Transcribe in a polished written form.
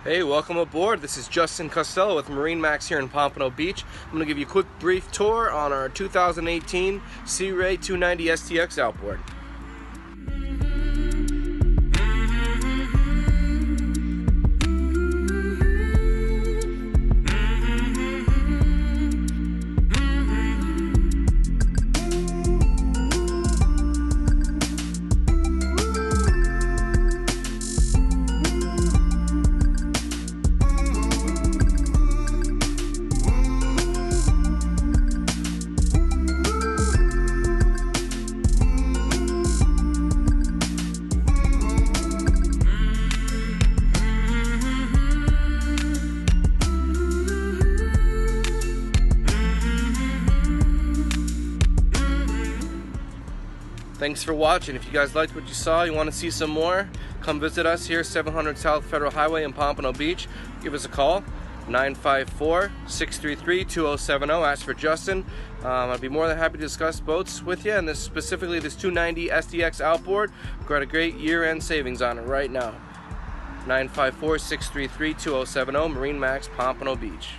Hey, welcome aboard. This is Justin Costello with MarineMax here in Pompano Beach. I'm going to give you a quick brief tour on our 2018 Sea Ray 290 SDX outboard. Thanks for watching. If you guys liked what you saw, you want to see some more, come visit us here, 700 South Federal Highway in Pompano Beach. Give us a call, 954-633-2070. Ask for Justin. I'd be more than happy to discuss boats with you, and specifically this 290 SDX outboard. We've got a great year-end savings on it right now. 954-633-2070, MarineMax Pompano Beach.